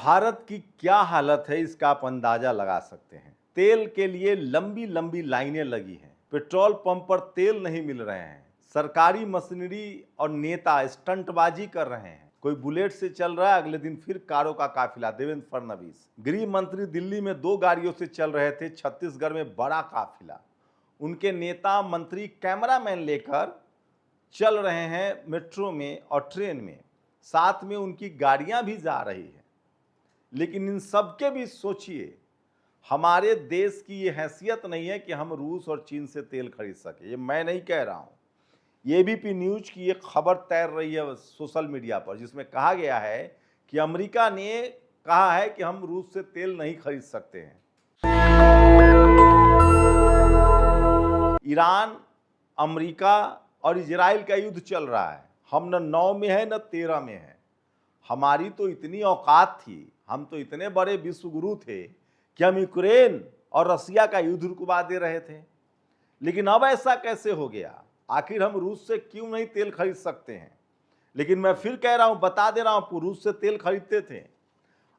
भारत की क्या हालत है इसका आप अंदाजा लगा सकते हैं। तेल के लिए लंबी लंबी लाइनें लगी हैं, पेट्रोल पंप पर तेल नहीं मिल रहे हैं, सरकारी मशीनरी और नेता स्टंटबाजी कर रहे हैं। कोई बुलेट से चल रहा है, अगले दिन फिर कारों का काफिला। देवेंद्र फडणवीस गृह मंत्री दिल्ली में 2 गाड़ियों से चल रहे थे, छत्तीसगढ़ में बड़ा काफिला। उनके नेता मंत्री कैमरामैन लेकर चल रहे हैं मेट्रो में और ट्रेन में, साथ में उनकी गाड़ियां भी जा रही है। लेकिन इन सब के भी सोचिए, हमारे देश की ये हैसियत नहीं है कि हम रूस और चीन से तेल खरीद सके। ये मैं नहीं कह रहा हूँ, एबीपी न्यूज की एक खबर तैर रही है सोशल मीडिया पर, जिसमें कहा गया है कि अमेरिका ने कहा है कि हम रूस से तेल नहीं खरीद सकते हैं। ईरान, अमेरिका और इजराइल का युद्ध चल रहा है। हम न 9 में है न 13 में है। हमारी तो इतनी औकात थी, हम तो इतने बड़े विश्वगुरु थे कि हम यूक्रेन और रसिया का युद्ध रुकवा दे रहे थे। लेकिन अब ऐसा कैसे हो गया? आखिर हम रूस से क्यों नहीं तेल खरीद सकते हैं? लेकिन मैं फिर कह रहा हूं, बता दे रहा हूं, रूस से तेल खरीदते थे।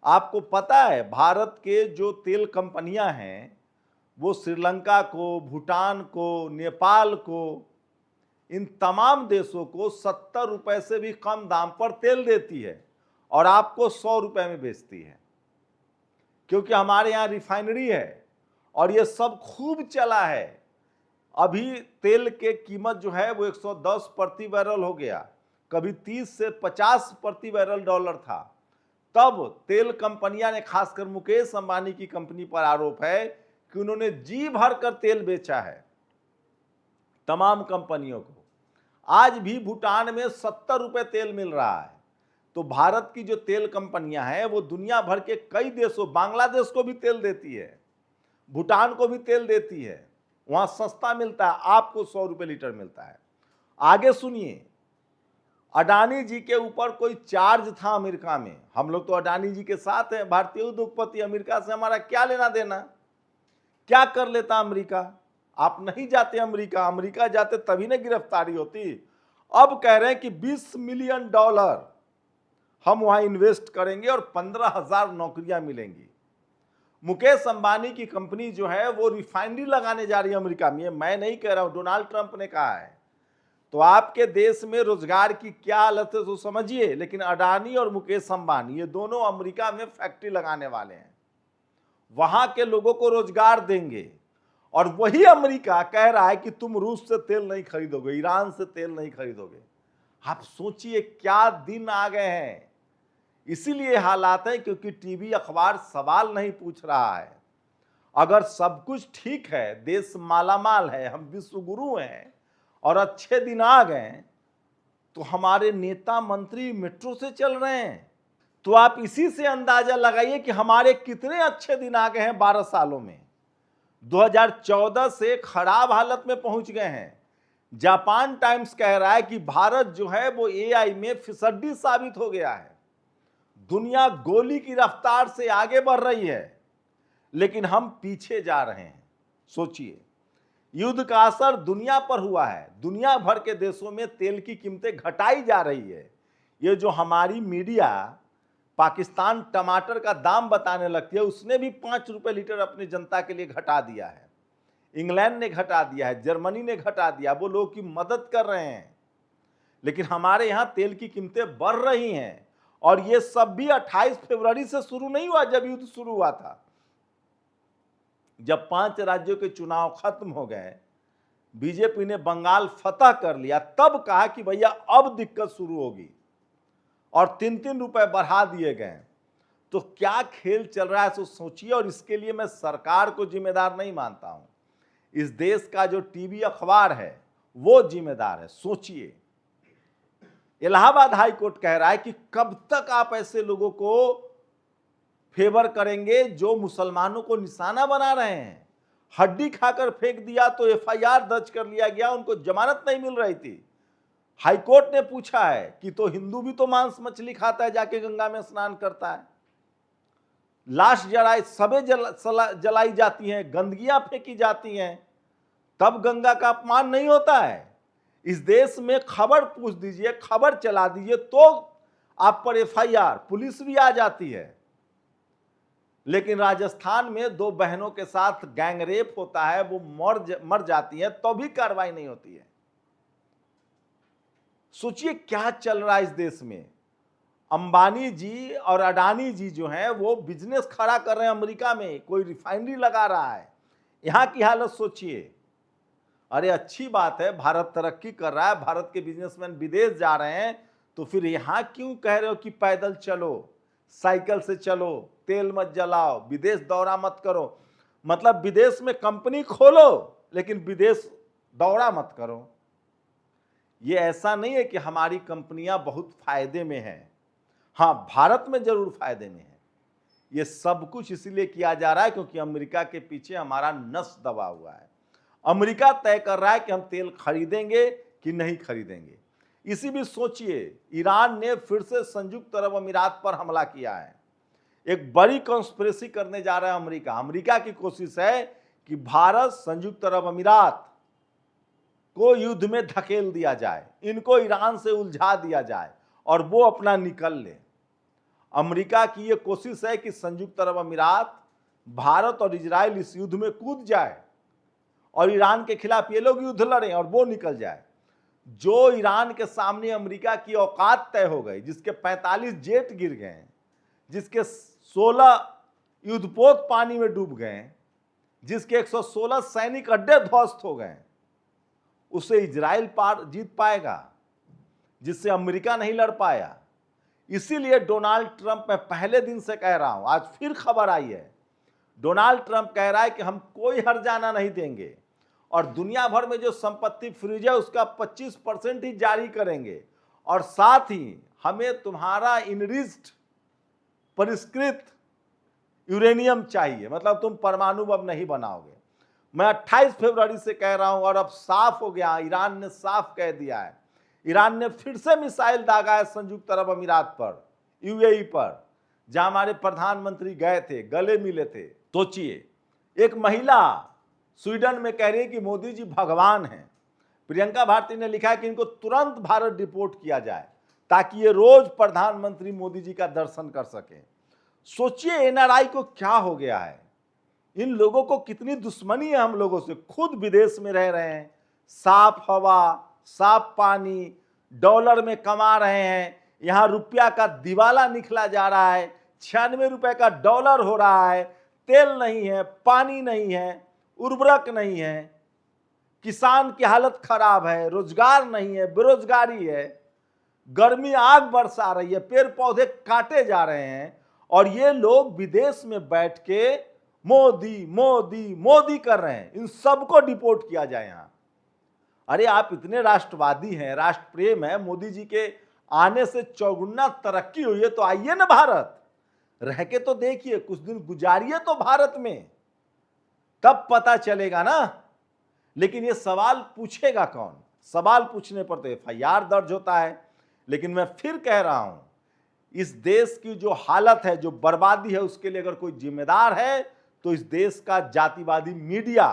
आपको पता है, भारत के जो तेल कंपनियां हैं वो श्रीलंका को, भूटान को, नेपाल को, इन तमाम देशों को 70 रुपए से भी कम दाम पर तेल देती है और आपको 100 रुपए में बेचती है, क्योंकि हमारे यहाँ रिफाइनरी है और ये सब खूब चला है। अभी तेल के कीमत जो है वो 110 प्रति बैरल हो गया, कभी 30 से 50 प्रति बैरल डॉलर था। तब तेल कंपनियां ने, खासकर मुकेश अंबानी की कंपनी पर आरोप है कि उन्होंने जी भर कर तेल बेचा है तमाम कंपनियों को। आज भी भूटान में 70 रुपए तेल मिल रहा है। तो भारत की जो तेल कंपनियां हैं वो दुनिया भर के कई देशों, बांग्लादेश को भी तेल देती है, भूटान को भी तेल देती है। वहां सस्ता मिलता है, आपको 100 रुपए लीटर मिलता है। आगे सुनिए, अडानी जी के ऊपर कोई चार्ज था अमेरिका में। हम लोग तो अडानी जी के साथ हैं, भारतीय उद्योगपति, अमेरिका से हमारा क्या लेना देना? क्या कर लेता अमेरिका? आप नहीं जाते अमेरिका, अमेरिका जाते तभी ना गिरफ्तारी होती। अब कह रहे हैं कि $20 मिलियन हम वहां इन्वेस्ट करेंगे और 15,000 नौकरियां मिलेंगी। मुकेश अंबानी की कंपनी जो है वो रिफाइनरी लगाने जा रही है अमेरिका में। मैं नहीं कह रहा हूं, डोनाल्ड ट्रंप ने कहा है। तो आपके देश में रोजगार की क्या हालत है तो समझिए। लेकिन अडानी और मुकेश अंबानी ये दोनों अमेरिका में फैक्ट्री लगाने वाले हैं, वहां के लोगों को रोजगार देंगे। और वही अमेरिका कह रहा है कि तुम रूस से तेल नहीं खरीदोगे, ईरान से तेल नहीं खरीदोगे। आप सोचिए क्या दिन आ गए हैं। इसीलिए हालात है क्योंकि टीवी अखबार सवाल नहीं पूछ रहा है। अगर सब कुछ ठीक है, देश मालामाल है, हम विश्वगुरु हैं और अच्छे दिन आ गए, तो हमारे नेता मंत्री मेट्रो से चल रहे हैं। तो आप इसी से अंदाजा लगाइए कि हमारे कितने अच्छे दिन आ गए हैं 12 सालों में। 2014 से खराब हालत में पहुंच गए हैं। जापान टाइम्स कह रहा है कि भारत जो है वो एआई में फिसड्डी साबित हो गया है। दुनिया गोली की रफ्तार से आगे बढ़ रही है, लेकिन हम पीछे जा रहे हैं। सोचिए, युद्ध का असर दुनिया पर हुआ है। दुनिया भर के देशों में तेल की कीमतें घटाई जा रही है। ये जो हमारी मीडिया पाकिस्तान टमाटर का दाम बताने लगती है, उसने भी 5 रुपए लीटर अपनी जनता के लिए घटा दिया है। इंग्लैंड ने घटा दिया है, जर्मनी ने घटा दिया, वो लोगों की मदद कर रहे हैं। लेकिन हमारे यहां तेल की कीमतें बढ़ रही हैं। और ये सब भी 28 फरवरी से शुरू नहीं हुआ, जब युद्ध शुरू हुआ था। जब 5 राज्यों के चुनाव खत्म हो गए, बीजेपी ने बंगाल फतह कर लिया, तब कहा कि भैया अब दिक्कत शुरू होगी और 3-3 रुपए बढ़ा दिए गए। तो क्या खेल चल रहा है तो सोचिए। और इसके लिए मैं सरकार को जिम्मेदार नहीं मानता हूं, इस देश का जो टीवी अखबार है वो जिम्मेदार है। सोचिए, इलाहाबाद हाई कोर्ट कह रहा है कि कब तक आप ऐसे लोगों को फेवर करेंगे जो मुसलमानों को निशाना बना रहे हैं। हड्डी खाकर फेंक दिया तो एफआईआर दर्ज कर लिया गया, उनको जमानत नहीं मिल रही थी। हाईकोर्ट ने पूछा है कि तो हिंदू भी तो मांस मछली खाता है, जाके गंगा में स्नान करता है, लाश जलाई, सबे जलाई जाती हैं, गंदगियां फेंकी जाती हैं, तब गंगा का अपमान नहीं होता है। इस देश में खबर पूछ दीजिए, खबर चला दीजिए तो आप पर एफआईआर, पुलिस भी आ जाती है। लेकिन राजस्थान में दो बहनों के साथ गैंगरेप होता है, वो मर जाती हैं, तो भी कार्रवाई नहीं होती है। सोचिए क्या चल रहा है इस देश में। अंबानी जी और अडानी जी जो हैं वो बिजनेस खड़ा कर रहे हैं अमेरिका में, कोई रिफाइनरी लगा रहा है। यहां की हालत सोचिए। अरे अच्छी बात है, भारत तरक्की कर रहा है, भारत के बिजनेसमैन विदेश जा रहे हैं, तो फिर यहां क्यों कह रहे हो कि पैदल चलो, साइकिल से चलो, तेल मत जलाओ, विदेश दौरा मत करो। मतलब विदेश में कंपनी खोलो लेकिन विदेश दौरा मत करो। ये ऐसा नहीं है कि हमारी कंपनियां बहुत फायदे में हैं। हाँ, भारत में जरूर फायदे में है। ये सब कुछ इसलिए किया जा रहा है क्योंकि अमेरिका के पीछे हमारा नस दबा हुआ है। अमेरिका तय कर रहा है कि हम तेल खरीदेंगे कि नहीं खरीदेंगे। इसी भी सोचिए, ईरान ने फिर से संयुक्त अरब अमीरात पर हमला किया है। एक बड़ी कॉन्स्पिरेसी करने जा रहा है अमेरिका। अमेरिका की कोशिश है कि भारत, संयुक्त अरब अमीरात को युद्ध में धकेल दिया जाए, इनको ईरान से उलझा दिया जाए और वो अपना निकल ले। अमेरिका की ये कोशिश है कि संयुक्त अरब अमीरात, भारत और इजराइल इस युद्ध में कूद जाए और ईरान के खिलाफ ये लोग युद्ध लड़ें और वो निकल जाए। जो ईरान के सामने अमेरिका की औकात तय हो गई, जिसके 45 जेट गिर गए, जिसके 16 युद्धपोत पानी में डूब गए, जिसके 116 सैनिक अड्डे ध्वस्त हो गए, उसे इजराइल पार जीत पाएगा जिससे अमेरिका नहीं लड़ पाया। इसीलिए डोनाल्ड ट्रंप, मैं पहले दिन से कह रहा हूं, आज फिर खबर आई है, डोनाल्ड ट्रंप कह रहा है कि हम कोई हर्जाना नहीं देंगे और दुनिया भर में जो संपत्ति फ्रीज है उसका 25% ही जारी करेंगे और साथ ही हमें तुम्हारा इनरिच्ड परिष्कृत यूरेनियम चाहिए, मतलब तुम परमाणु अब नहीं बनाओगे। मैं 28 फरवरी से कह रहा हूं और अब साफ हो गया, ईरान ने साफ कह दिया है। ईरान ने फिर से मिसाइल दागा है संयुक्त अरब अमीरात पर, यूएई पर, जहां हमारे प्रधानमंत्री गए थे, गले मिले थे। सोचिए, एक महिला स्वीडन में कह रही है कि मोदी जी भगवान हैं। प्रियंका भारती ने लिखा है कि इनको तुरंत भारत डिपोर्ट किया जाए ताकि ये रोज प्रधानमंत्री मोदी जी का दर्शन कर सके। सोचिए एनआरआई को क्या हो गया है, इन लोगों को कितनी दुश्मनी है हम लोगों से। खुद विदेश में रह रहे हैं, साफ हवा, साफ पानी, डॉलर में कमा रहे हैं, यहां रुपया का दिवाला निकला जा रहा है, 96 रुपए का डॉलर हो रहा है, तेल नहीं है, पानी नहीं है, उर्वरक नहीं है, किसान की हालत खराब है, रोजगार नहीं है, बेरोजगारी है, गर्मी आग बरसा रही है, पेड़ पौधे काटे जा रहे हैं और ये लोग विदेश में बैठ के मोदी मोदी मोदी कर रहे हैं। इन सबको डिपोर्ट किया जाए यहां। अरे आप इतने राष्ट्रवादी हैं, राष्ट्र प्रेम है, मोदी जी के आने से चौगुना तरक्की हुई है, तो आइए ना भारत, रह के तो देखिए, कुछ दिन गुजारिए तो भारत में, तब पता चलेगा ना। लेकिन ये सवाल पूछेगा कौन? सवाल पूछने पर तो एफआईआर दर्ज होता है। लेकिन मैं फिर कह रहा हूं, इस देश की जो हालत है, जो बर्बादी है, उसके लिए अगर कोई जिम्मेदार है तो इस देश का जातिवादी मीडिया,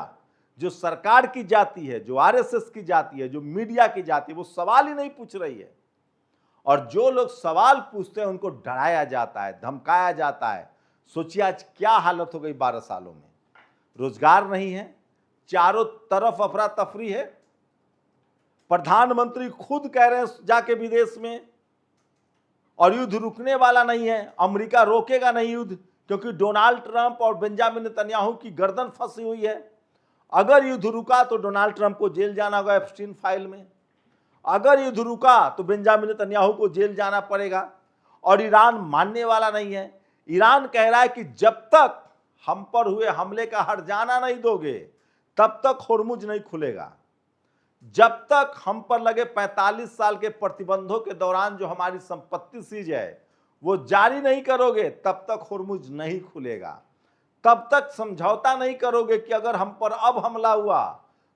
जो सरकार की जाति है, जो आरएसएस की जाति है, जो मीडिया की जाति है, वो सवाल ही नहीं पूछ रही है। और जो लोग सवाल पूछते हैं उनको डराया जाता है, धमकाया जाता है। सोचिए आज क्या हालत हो गई 12 सालों में। रोजगार नहीं है, चारों तरफ अफरा तफरी है। प्रधानमंत्री खुद कह रहे हैं जाके विदेश में, और युद्ध रुकने वाला नहीं है। अमेरिका रोकेगा नहीं युद्ध, क्योंकि डोनाल्ड ट्रंप और बेंजामिन नेतन्याहू की गर्दन फंसी हुई है। अगर युद्ध रुका तो डोनाल्ड ट्रंप को जेल जाना होगा एप्स्टीन फाइल में, अगर युद्ध रुका तो बेंजामिन नेतन्याहू को जेल जाना पड़ेगा। और ईरान मानने वाला नहीं है। ईरान कह रहा है कि जब तक हम पर हुए हमले का हर्जाना नहीं दोगे तब तक होर्मुज नहीं खुलेगा। जब तक हम पर लगे 45 साल के प्रतिबंधों के दौरान जो हमारी संपत्ति सीज है वो जारी नहीं करोगे तब तक होर्मुज नहीं खुलेगा। तब तक समझौता नहीं करोगे कि अगर हम पर अब हमला हुआ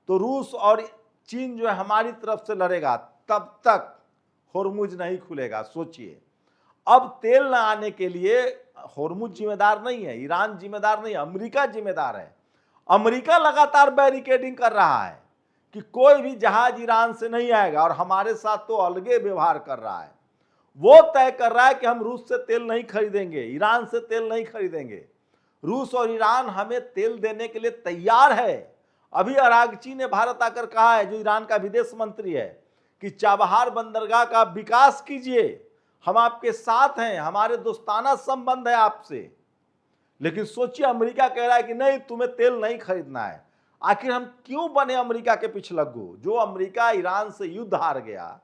तो रूस और चीन जो है हमारी तरफ से लड़ेगा, तब तक होर्मुज नहीं खुलेगा। सोचिए, अब तेल न आने के लिए होर्मुज जिम्मेदार नहीं है, ईरान जिम्मेदार नहीं है, अमेरिका जिम्मेदार है। अमेरिका लगातार बैरिकेडिंग कर रहा है कि कोई भी जहाज ईरान से नहीं आएगा, और हमारे साथ तो अलगे व्यवहार कर रहा है। वो तय कर रहा है कि हम रूस से तेल नहीं खरीदेंगे, ईरान से तेल नहीं खरीदेंगे। रूस और ईरान हमें तेल देने के लिए तैयार है। अभी अरागची ने भारत आकर कहा है, जो ईरान का विदेश मंत्री है, कि चाबहार बंदरगाह का विकास कीजिए, हम आपके साथ हैं, हमारे दोस्ताना संबंध है आपसे। लेकिन सोचिए, अमेरिका कह रहा है कि नहीं, तुम्हें तेल नहीं खरीदना है। आखिर हम क्यों बने अमेरिका के पिछलग्गू? जो अमेरिका ईरान से युद्ध हार गया,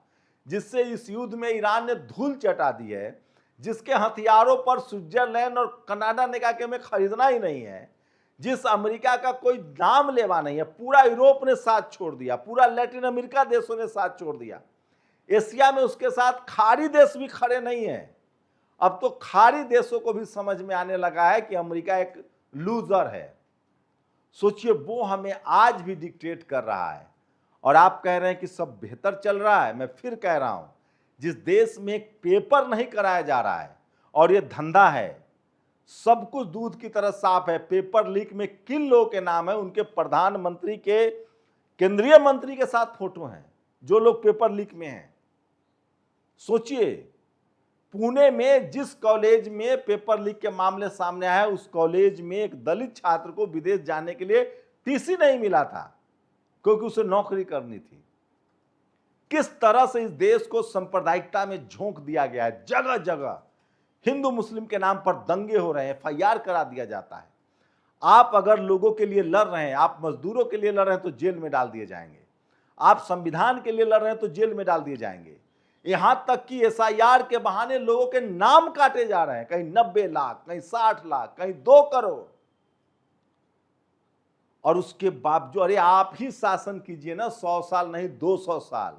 जिससे इस युद्ध में ईरान ने धूल चटा दी है, जिसके हथियारों पर स्विट्जरलैंड और कनाडा ने कहा कि हमें खरीदना ही नहीं है, जिस अमेरिका का कोई नाम लेवा नहीं है, पूरा यूरोप ने साथ छोड़ दिया, पूरा लैटिन अमेरिका देशों ने साथ छोड़ दिया, एशिया में उसके साथ खाड़ी देश भी खड़े नहीं है। अब तो खाड़ी देशों को भी समझ में आने लगा है कि अमेरिका एक लूजर है। सोचिए, वो हमें आज भी डिक्टेट कर रहा है और आप कह रहे हैं कि सब बेहतर चल रहा है। मैं फिर कह रहा हूं, जिस देश में एक पेपर नहीं कराया जा रहा है और ये धंधा है, सब कुछ दूध की तरह साफ है। पेपर लीक में किन लोगों के नाम है, उनके प्रधानमंत्री के, केंद्रीय मंत्री के साथ फोटो हैं, जो लोग पेपर लीक में हैं। सोचिए, पुणे में जिस कॉलेज में पेपर लीक के मामले सामने आए, उस कॉलेज में एक दलित छात्र को विदेश जाने के लिए टीसी नहीं मिला था, क्योंकि उसे नौकरी करनी थी। किस तरह से इस देश को सांप्रदायिकता में झोंक दिया गया है। जगह जगह हिंदू मुस्लिम के नाम पर दंगे हो रहे हैं, FIR करा दिया जाता है। आप अगर लोगों के लिए लड़ रहे हैं, आप मजदूरों के लिए लड़ रहे हैं, तो जेल में डाल दिए जाएंगे। आप संविधान के लिए लड़ रहे हैं तो जेल में डाल दिए जाएंगे। यहां तक कि SIR के बहाने लोगों के नाम काटे जा रहे हैं, कहीं 90 लाख, कहीं 60 लाख, कहीं 2 करोड़। और उसके बावजूद, अरे आप ही शासन कीजिए ना, 100 साल नहीं 200 साल,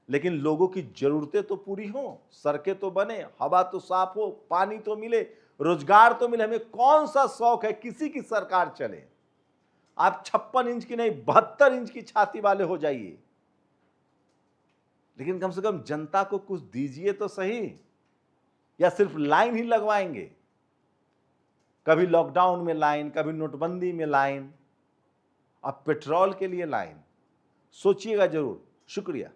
लेकिन लोगों की जरूरतें तो पूरी हो, सड़कें तो बने, हवा तो साफ हो, पानी तो मिले, रोजगार तो मिले। हमें कौन सा शौक है किसी की सरकार चले? आप 56 इंच की नहीं 72 इंच की छाती वाले हो जाइए, लेकिन कम से कम जनता को कुछ दीजिए तो सही। या सिर्फ लाइन ही लगवाएंगे? कभी लॉकडाउन में लाइन, कभी नोटबंदी में लाइन, अब पेट्रोल के लिए लाइन। सोचिएगा जरूर। शुक्रिया।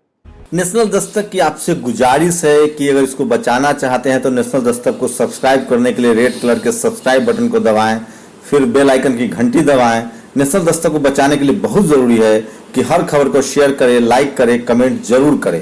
नेशनल दस्तक की आपसे गुजारिश है कि अगर इसको बचाना चाहते हैं तो नेशनल दस्तक को सब्सक्राइब करने के लिए रेड कलर के सब्सक्राइब बटन को दबाएं, फिर बेल आइकन की घंटी दबाएं। नेशनल दस्तक को बचाने के लिए बहुत जरूरी है कि हर खबर को शेयर करें, लाइक करें, कमेंट जरूर करें।